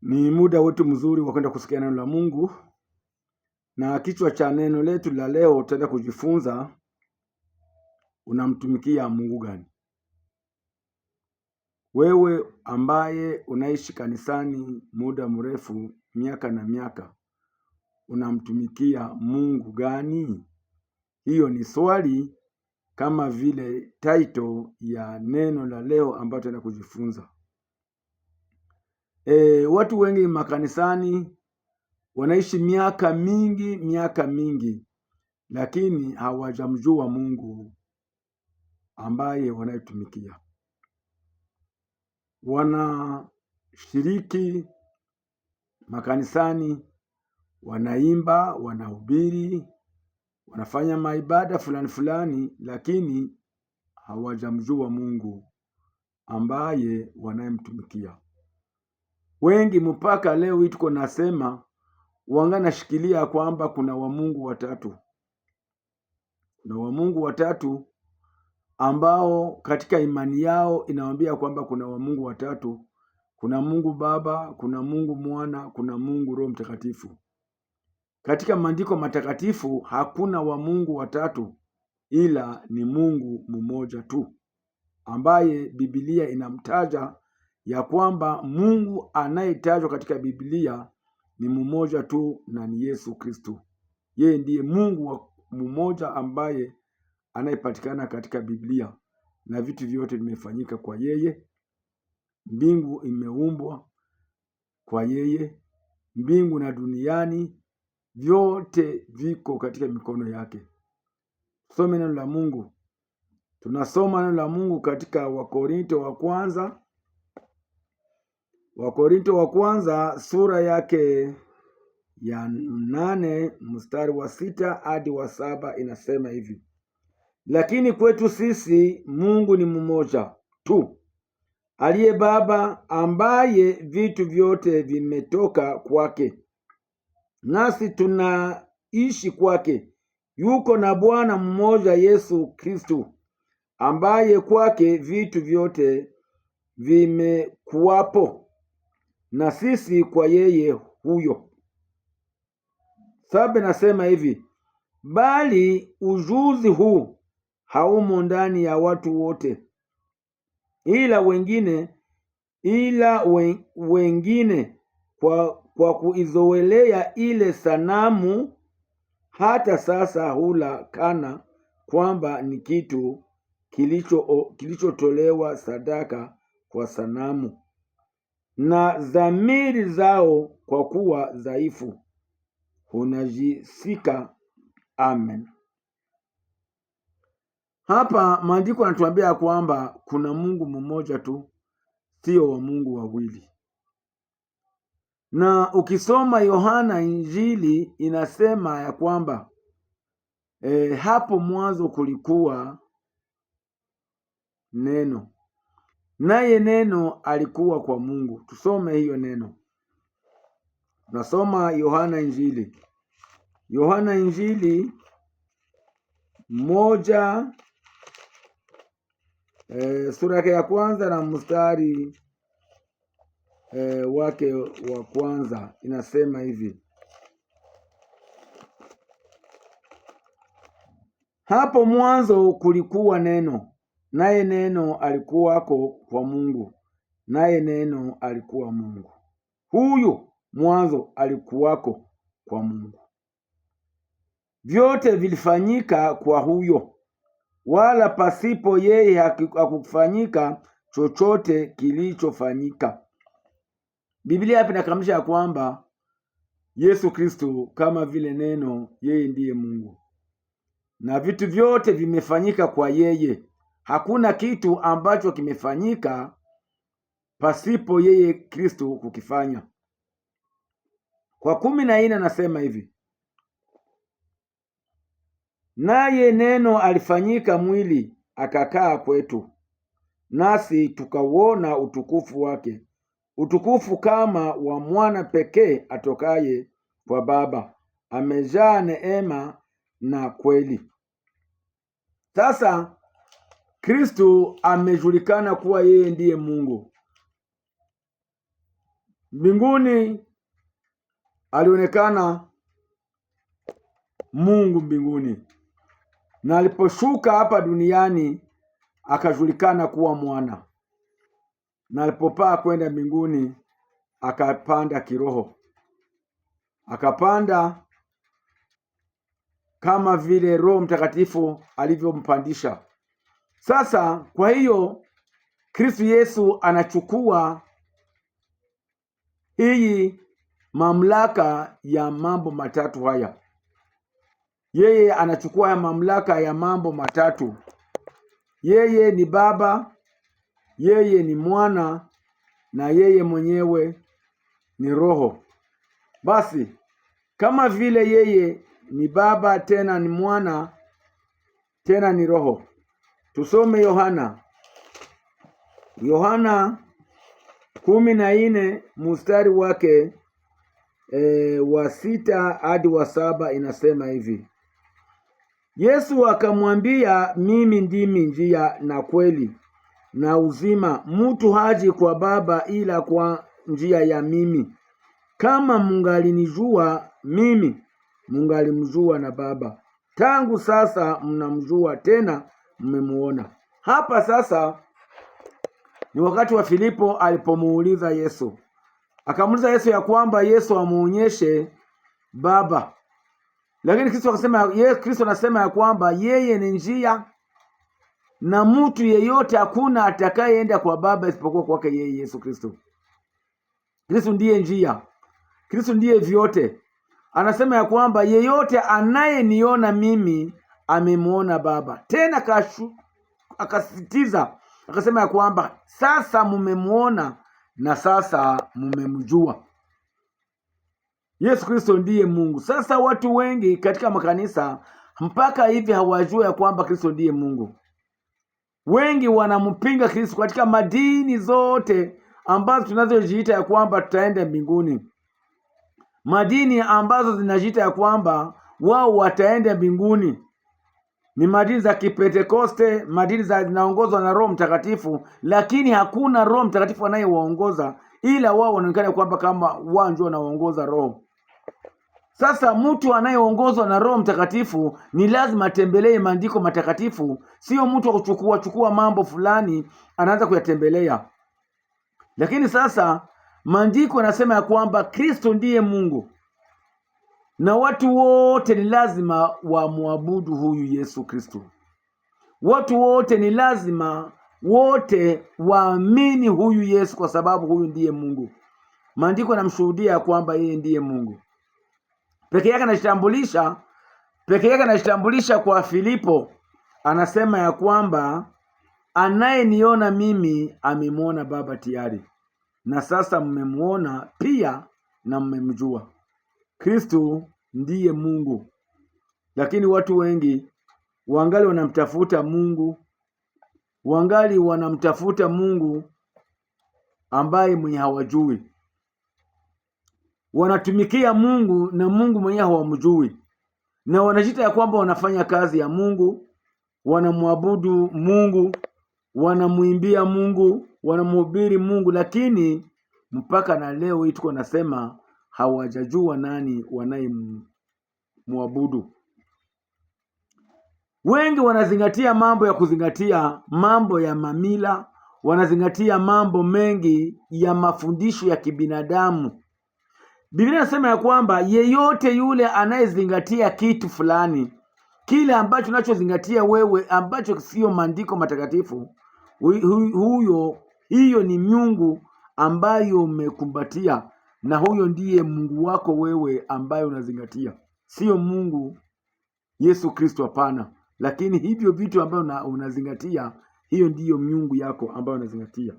Ni muda wetu mzuri wa kwenda kusikia neno la Mungu, na kichwa cha neno letu la leo tutaenda kujifunza, unamtumikia Mungu gani? Wewe ambaye unaishi kanisani muda mrefu, miaka na miaka, unamtumikia Mungu gani? Hiyo ni swali kama vile title ya neno la leo ambayo tutaenda kujifunza. Watu wengi makanisani wanaishi miaka mingi, lakini hawajamjua Mungu ambaye wanayetumikia. Wanashiriki makanisani, wanaimba, wanahubiri, wanafanya maibada fulani, lakini hawajamjua Mungu ambaye wanayemtumikia. Wengi mpaka leo hii tuko nasema wanganashikilia kwamba kuna wamungu watatu. Kuna wamungu watatu ambao katika imani yao inawaambia kwamba kuna wamungu watatu. Kuna Mungu Baba, kuna Mungu Mwana, kuna Mungu Roho Mtakatifu. Katika maandiko matakatifu hakuna wamungu watatu, ila ni Mungu mmoja tu, ambaye Biblia inamtaja ya kwamba Mungu anayetajwa katika Biblia ni mmoja tu, na ni Yesu Kristo. Yeye ndiye Mungu mmoja ambaye anayepatikana katika Biblia, na vitu vyote vimefanyika kwa yeye. Mbingu imeumbwa kwa yeye, mbingu na duniani vyote viko katika mikono yake. Tusome neno la Mungu. Tunasoma neno la Mungu katika Wakorinto wa kwanza sura yake ya 8 mstari wa 6 hadi wa 7, inasema hivi: lakini kwetu sisi Mungu ni mmoja tu, aliye Baba, ambaye vitu vyote vimetoka kwake, nasi tunaishi kwake. Yuko na Bwana mmoja Yesu Kristo, ambaye kwake vitu vyote vimekuwapo, na sisi kwa yeye huyo. 7 nasema hivi: bali ujuzi huu haumo ndani ya watu wote, ila wengine kwa kuizoelea ile sanamu hata sasa hula kana kwamba ni kitu kilichotolewa sadaka kwa sanamu, na dhamiri zao kwa kuwa dhaifu hunajisika. Amen. Hapa maandiko yanatuambia kwamba kuna Mungu mmoja tu, sio wa Mungu wawili. Na ukisoma Yohana Injili inasema ya kwamba hapo mwanzo kulikuwa neno, naye neno alikuwa kwa Mungu. Tusome hiyo neno. Nasoma Yohana Injili 1 sura yake ya kwanza na mstari wake wa kwanza, inasema hivi: hapo mwanzo kulikuwa neno, naye neno alikuwako kwa Mungu, naye neno alikuwa Mungu. Huyu mwanzo alikuwako kwa Mungu. Vyote vilifanyika kwa huyo, wala pasipo yeye hakufanyika chochote kilichofanyika. Biblia hapa inakamilisha ya kwamba Yesu Kristo kama vile neno, yeye ndiye Mungu, na vitu vyote vimefanyika kwa yeye. Hakuna kitu ambacho kimefanyika pasipo yeye Kristo kukifanya. Kwa 14 nasema hivi: naye neno alifanyika mwili akakaa kwetu, nasi tukauona utukufu wake, utukufu kama wa mwana pekee atokaye kwa Baba, amejaa neema na kweli. Sasa Kristo amejulikana kuwa yeye ndiye Mungu. Mbinguni alionekana Mungu mbinguni, na aliposhuka hapa duniani akajulikana kuwa mwana, na alipopaa kwenda mbinguni akapanda kiroho, akapanda kama vile Roho Mtakatifu alivyompandisha. Sasa kwa hiyo Kristo Yesu anachukua hii mamlaka ya mambo matatu haya. Yeye anachukua mamlaka ya mambo matatu. Yeye ni Baba, yeye ni Mwana, na yeye mwenyewe ni Roho. Basi kama vile yeye ni Baba tena ni Mwana tena ni Roho, tusome Yohana 14 mstari wake wa 6 hadi wa 7, inasema hivi: Yesu akamwambia, mimi ndimi njia na kweli na uzima, mtu haji kwa Baba ila kwa njia ya mimi. Kama mungalinijua mimi, mungalimjua na Baba. Tangu sasa mnamjua, tena mmemuona. Hapa sasa ni wakati wa Filipo alipomuuliza Yesu, akamuuliza Yesu ya kwamba Yesu amuonyeshe Baba. Lakini Kristo anasema ya kwamba yeye ni njia, na mtu yeyote hakuna atakayeenda kwa Baba isipokuwa kwake yeye Yesu Kristo. Kristo ndiye njia, Kristo ndiye vyote. Anasema ya kwamba yeyote anayeniona mimi amemuona Baba. Tena akasisitiza akasema ya kwamba sasa mumemuona na sasa mumemjua. Yesu Kristo ndiye Mungu. Sasa watu wengi katika makanisa mpaka hivi hawajua ya kwamba Kristo ndiye Mungu. Wengi wanampinga Kristo katika madini zote ambazo tunazojiita ya kwamba tutaenda mbinguni. Madini ambazo zinajiita ya kwamba wao wataenda mbinguni ni madini za Kipentekoste, madini zinaongozwa na Roho Mtakatifu, lakini hakuna Roho Mtakatifu anayewaongoza, ila wao wanaonekana kwamba kama wao ndio wanaongoza roho. Sasa mtu anayeongozwa na Roho Mtakatifu ni lazima atembelee maandiko matakatifu, sio mtu wa kuchukua mambo fulani anaanza kuyatembelea. Lakini sasa maandiko yanasema ya kwamba Kristo ndiye Mungu, na watu wote ni lazima wamwabudu huyu Yesu Kristo. Watu wote ni lazima waamini huyu Yesu, kwa sababu huyu ndiye Mungu. Maandiko yanamshuhudia ya kwamba yeye ndiye Mungu. Peke yake anashitambulisha kwa Filipo, anasema ya kwamba anayeniona mimi amemwona Baba tayari, na sasa mmemuona pia na mmemjua. Kristo ndiye Mungu, lakini watu wengi wangali wanamtafuta Mungu ambaye mwenye hawajui. Wanatumikia Mungu na Mungu mwenye hawamjui, na wanajiita ya kwamba wanafanya kazi ya Mungu, wanamwabudu Mungu, wanamuimbia Mungu, wanamhubiri Mungu, lakini mpaka na leo hii tuko nasema hawajajua nani wanayemwabudu. Wengi wanazingatia mambo ya mamila, wanazingatia mambo mengi ya mafundisho ya kibinadamu. Biblia inasema ya kwamba yeyote yule anayezingatia kitu fulani, kile ambacho unachozingatia wewe ambacho sio maandiko matakatifu, hiyo ni miungu ambayo umekumbatia, na huyo ndiye Mungu wako wewe ambaye unazingatia, sio Mungu Yesu Kristo, hapana. Lakini hivyo vitu ambavyo unazingatia, hiyo ndiyo miungu yako ambayo unazingatia.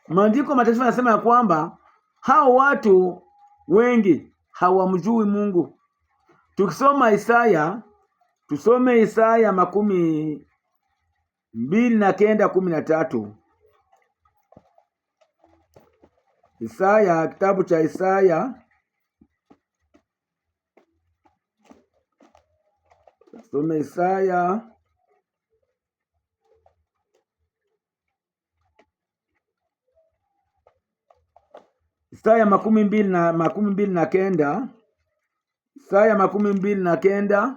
Maandiko matakatifu yanasema ya kwamba hao watu wengi hawamjui Mungu. Tukisoma tusome Isaya 29:13. Kitabu cha Isaya, tusome Isaya Isaya 29. Isaya 29.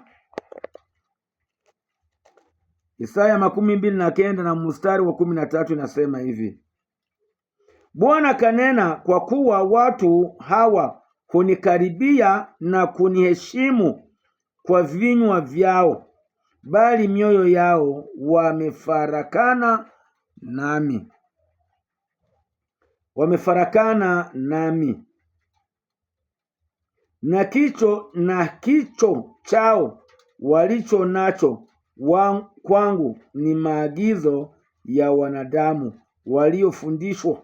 Isaya 29 na mstari wa 13 inasema hivi: Bwana kanena, kwa kuwa watu hawa hunikaribia na kuniheshimu kwa vinywa vyao, bali mioyo yao wamefarakana nami. Wamefarakana nami, na kicho chao walicho nacho kwangu ni maagizo ya wanadamu waliofundishwa.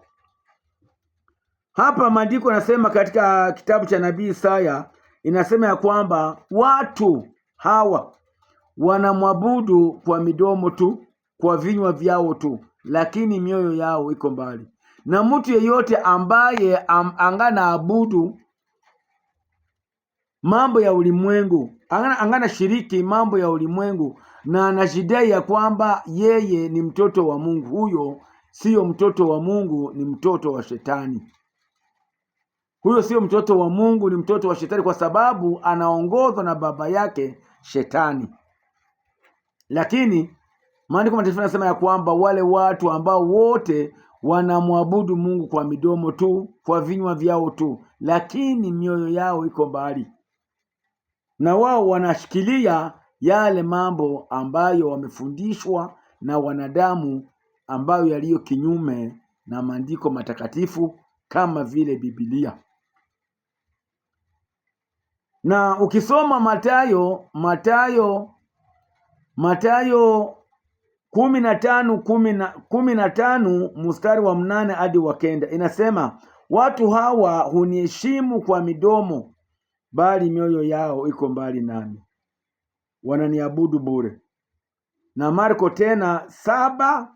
Hapa maandiko yanasema katika kitabu cha nabii Isaya, inasema ya kwamba watu hawa wanamwabudu kwa midomo tu, kwa vinywa vyao tu, lakini mioyo yao iko mbali. Na mtu yeyote ambaye angana abudu mambo ya ulimwengu, angana shiriki mambo ya ulimwengu, na anajidai ya kwamba yeye ni mtoto wa Mungu, huyo siyo mtoto wa Mungu, ni mtoto wa Shetani. Huyo sio mtoto wa Mungu, ni mtoto wa Shetani, kwa sababu anaongozwa na baba yake Shetani. Lakini maandiko matakatifu yanasema ya kwamba wale watu ambao wote wanamwabudu Mungu kwa midomo tu, kwa vinywa vyao tu, lakini mioyo yao iko mbali, na wao wanashikilia yale mambo ambayo wamefundishwa na wanadamu, ambayo yaliyo kinyume na maandiko matakatifu kama vile Biblia. Na ukisoma Mathayo 15 mstari wa 8 hadi wa 9 inasema, watu hawa huniheshimu kwa midomo, bali mioyo yao iko mbali nami, wananiabudu bure. Na Marko tena 7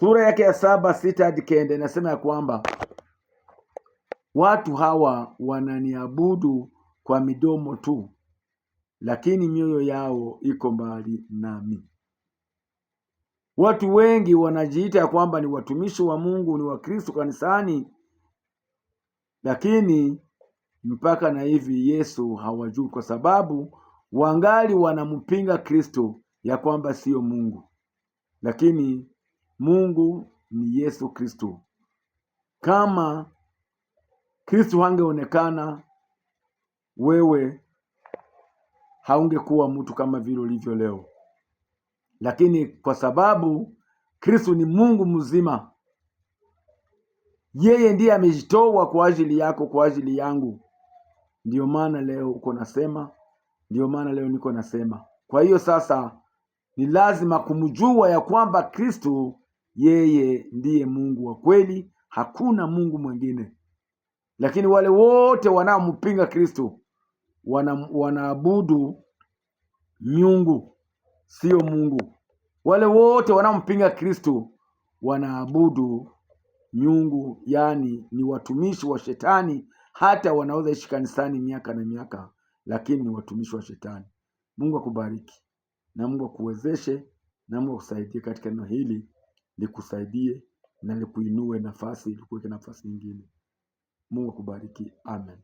sura yake ya 7:6 hadi 9 inasema ya kwamba watu hawa wananiabudu kwa midomo tu, lakini mioyo yao iko mbali nami. Watu wengi wanajiita ya kwamba ni watumishi wa Mungu, ni Wakristo kanisani, lakini mpaka na hivi Yesu hawajui, kwa sababu wangali wanampinga Kristo ya kwamba sio Mungu. Lakini Mungu ni Yesu Kristo. Kama Kristo hangeonekana, wewe haungekuwa mtu kama vile ulivyo leo. Lakini kwa sababu Kristo ni Mungu mzima, yeye ndiye amejitoa kwa ajili yako, kwa ajili yangu, ndiyo maana leo uko nasema, ndiyo maana leo niko nasema. Kwa hiyo sasa ni lazima kumjua ya kwamba Kristo yeye ndiye Mungu wa kweli, hakuna Mungu mwingine. Lakini wale wote wanaompinga Kristo wanaabudu miungu, sio Mungu. Wale wote wanaompinga Kristo wanaabudu miungu, yani ni watumishi wa Shetani. Hata wanaweza ishi kanisani miaka na miaka, lakini ni watumishi wa Shetani. Mungu akubariki na Mungu akuwezeshe na Mungu akusaidie katika neno hili, likusaidie na likuinue nafasi, likuweke nafasi nyingine. Mungu akubariki. Amen.